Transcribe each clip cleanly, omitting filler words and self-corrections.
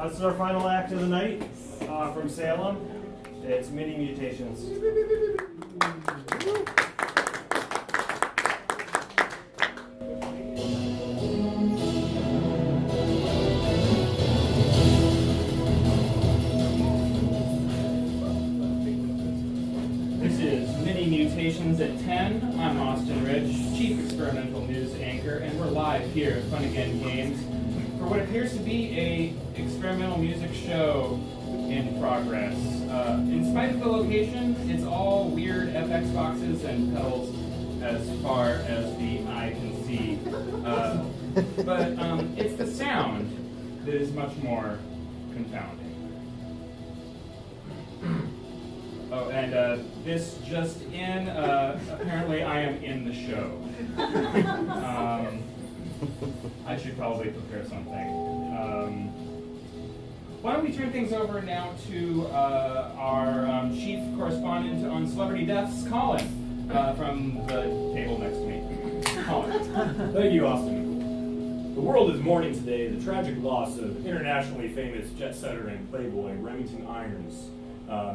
This is our final act of the night from Salem. It's Mini-Mutations. This is Mini-Mutations at 10. I'm Austin Rich, Chief Experimental News Anchor, and we're live here at Funagain Games for what appears to be a experimental music show in progress. In spite of the location, it's all weird FX boxes and pedals as far as the eye can see. But it's the sound that is much more confounding. Oh, and this just in, apparently I am in the show. I should probably prepare something. Why don't we turn things over now to our chief correspondent on celebrity deaths, Colin, from the table next to me. Colin. Thank you, Austin. The world is mourning today the tragic loss of internationally famous jet setter and playboy Remington Irons.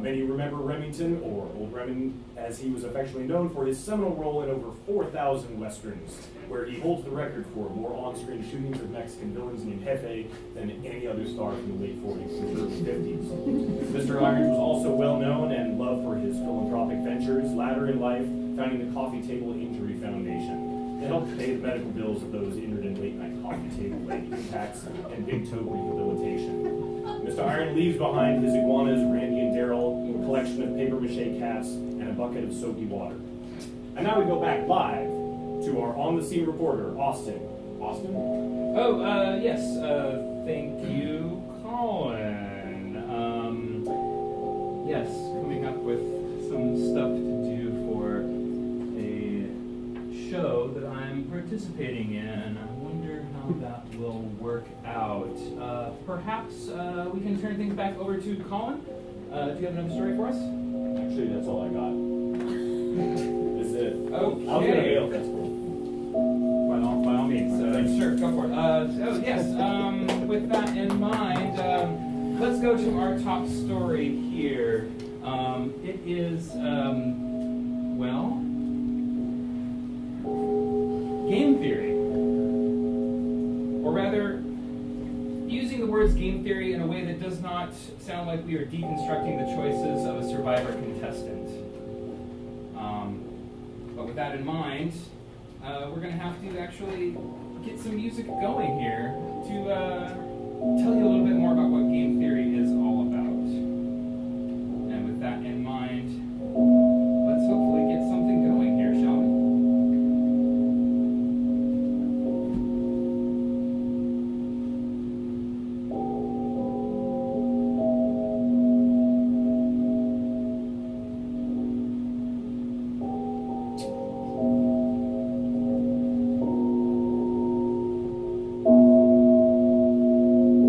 Many remember Remington, or Old Remin, as he was affectionately known for his seminal role in over 4,000 westerns, where he holds the record for more on-screen shootings of Mexican villains named Jefe than any other star from the late 40s and early 50s. Mr. Irons was also well known and loved for his philanthropic ventures, later in life founding the Coffee Table Injury Foundation to help pay the medical bills of those injured in late-night coffee table leg attacks and big toe rehabilitation. Mr. Iron leaves behind his iguanas, Randy and Daryl, a collection of paper-mache cats, and a bucket of soapy water. And now we go back live to our on-the-scene reporter, Austin. Austin? Oh, yes, thank you, Colin. Yes, coming up with some stuff to do for a show that I'm participating in. I wonder how that will work out. Perhaps we can turn things back over to Colin. Do you have another story for us? Actually, that's all I got. Is it? Okay. I was going to bail, that's cool. By all means. Sure, go for it. So, yes, with that in mind, let's go to our top story here. It is, well, game theory. Or rather, using the words game theory in a way that does not sound like we are deconstructing the choices of a survivor contestant. But with that in mind, we're going to have to actually get some music going here to tell you a little bit more about what game theory is all about. And with that in mind, let's hopefully get something going here, shall we?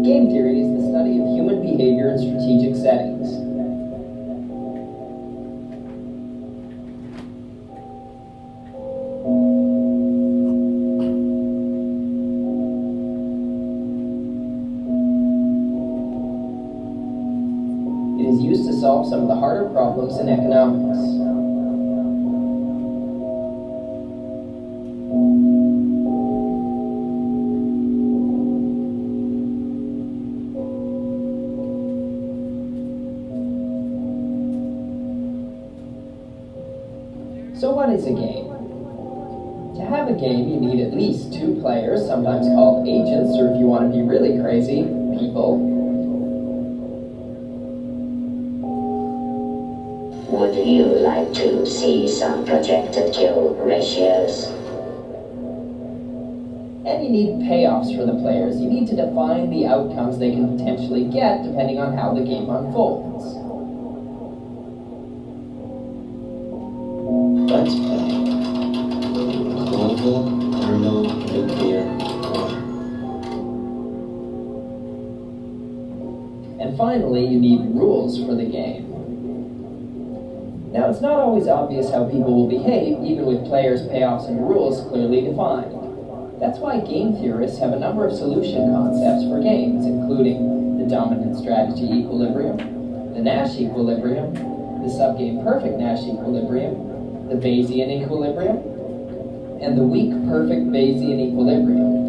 Game theory is the study of human behavior in strategic settings. It is used to solve some of the harder problems in economics. So what is a game? To have a game, you need at least 2 players, sometimes called agents, or if you want to be really crazy, people. Would you like to see some projected kill ratios? And you need payoffs for the players. You need to define the outcomes they can potentially get depending on how the game unfolds. Let's play global thermonuclear war. And finally, you need rules for the game. Now, it's not always obvious how people will behave, even with players, payoffs, and rules clearly defined. That's why game theorists have a number of solution concepts for games, including the dominant strategy equilibrium, the Nash equilibrium, the subgame perfect Nash equilibrium, the Bayesian equilibrium, and the weak perfect Bayesian equilibrium.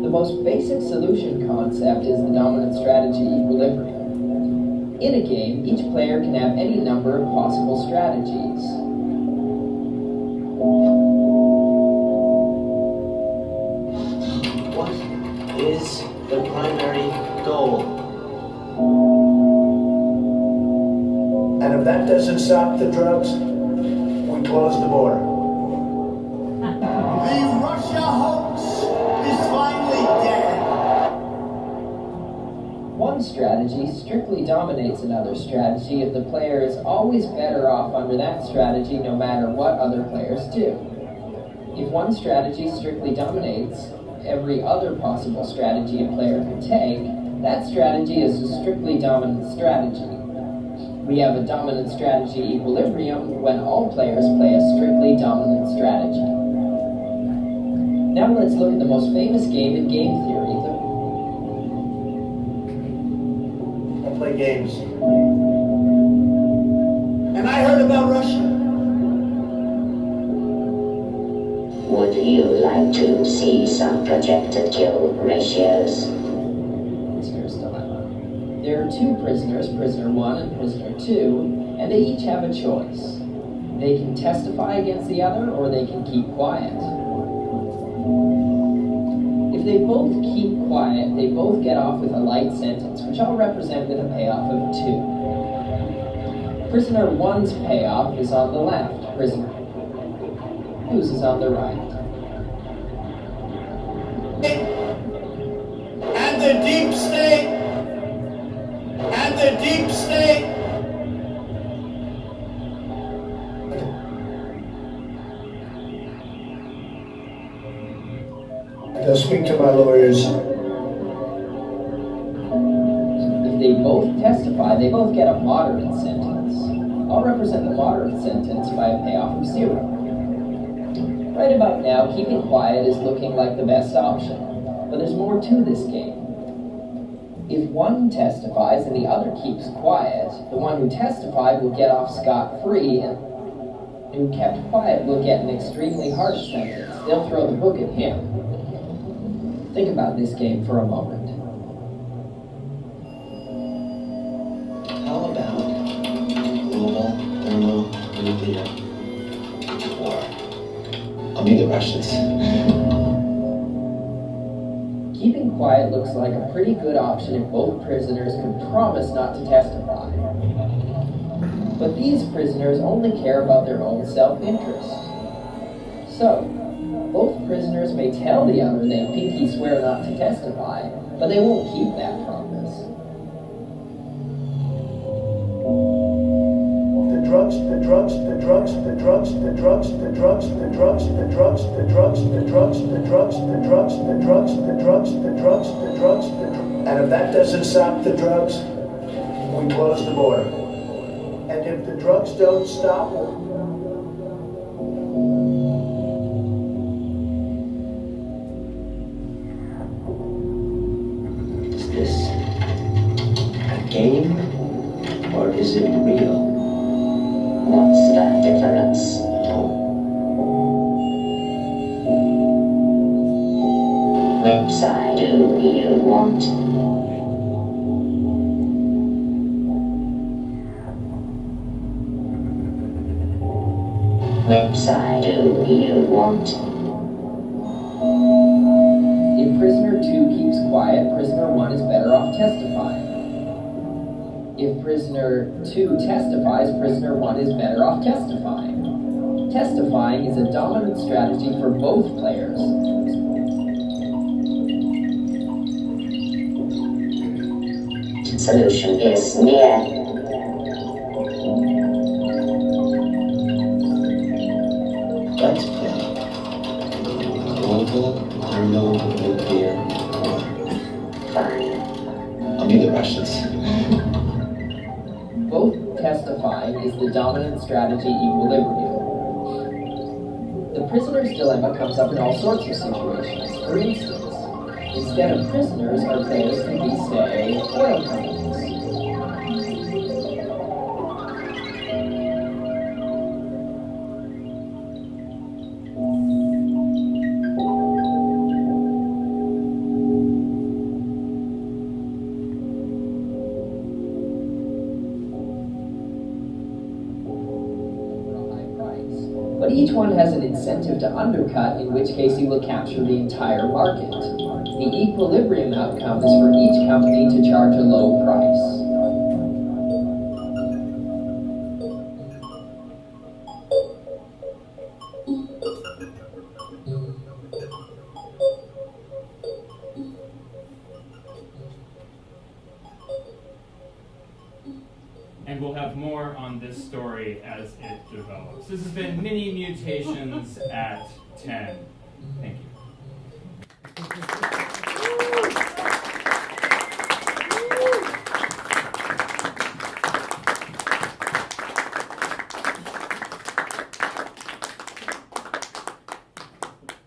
The most basic solution concept is the dominant strategy equilibrium. In a game, each player can have any number of possible strategies. What is the primary goal? And if that doesn't stop the drugs, we close the border. The Russia hoax is finally dead. One strategy strictly dominates another strategy if the player is always better off under that strategy no matter what other players do. If one strategy strictly dominates every other possible strategy a player can take, that strategy is a strictly dominant strategy. We have a dominant strategy equilibrium when all players play a strictly dominant strategy. Now let's look at the most famous game in game theory. I play games. And I heard about Russia. Would you like to see some projected kill ratios? Prisoner's dilemma. There are two prisoners, prisoner 1 and prisoner 2, and they each have a choice. They can testify against the other, or they can keep quiet. If they both keep quiet, they both get off with a light sentence, which I'll represent with a payoff of 2. Prisoner 1's payoff is on the left, prisoner 2's is on the right. And the deep state. And the deep state. I'll speak to my lawyers. If they both testify, they both get a moderate sentence. I'll represent the moderate sentence by a payoff of 0. Right about now, keeping quiet is looking like the best option, but there's more to this game. If one testifies and the other keeps quiet, the one who testified will get off scot-free, and who kept quiet will get an extremely harsh sentence. They'll throw the book at him. Think about this game for a moment. How about global thermonuclear war? I'll be the Russians. Keeping quiet looks like a pretty good option if both prisoners can promise not to testify. But these prisoners only care about their own self-interest. So, both prisoners may tell the other they pinky swear not to testify, but they won't keep that promise. The drugs, the drugs, the drugs, the drugs, the drugs, the drugs, the drugs, the drugs, the drugs, the drugs, the drugs, the drugs, the drugs, the drugs, the drugs, the drugs, the drugs. And if that doesn't stop the drugs, we close the border. And if the drugs don't stop, Is this a game or is it real? What's the difference? Which side do you want? Which side do you want? If prisoner 2 keeps quiet, prisoner 1 is better off testifying. If prisoner 2 testifies, prisoner 1 is better off testifying. Testifying is a dominant strategy for both players. Solution is near. Let's play. Global thermonuclear war. Fine. I'll need the Russians. Both testifying is the dominant strategy equilibrium. The prisoner's dilemma comes up in all sorts of situations. For instance, instead of prisoners, our players can be, say, oil companies. But each one has an incentive to undercut, in which case he will capture the entire market. The equilibrium outcome is for each company to charge a low price. And we'll have more on this story as it develops. This has been Mini-Mutations at 10. Thank you.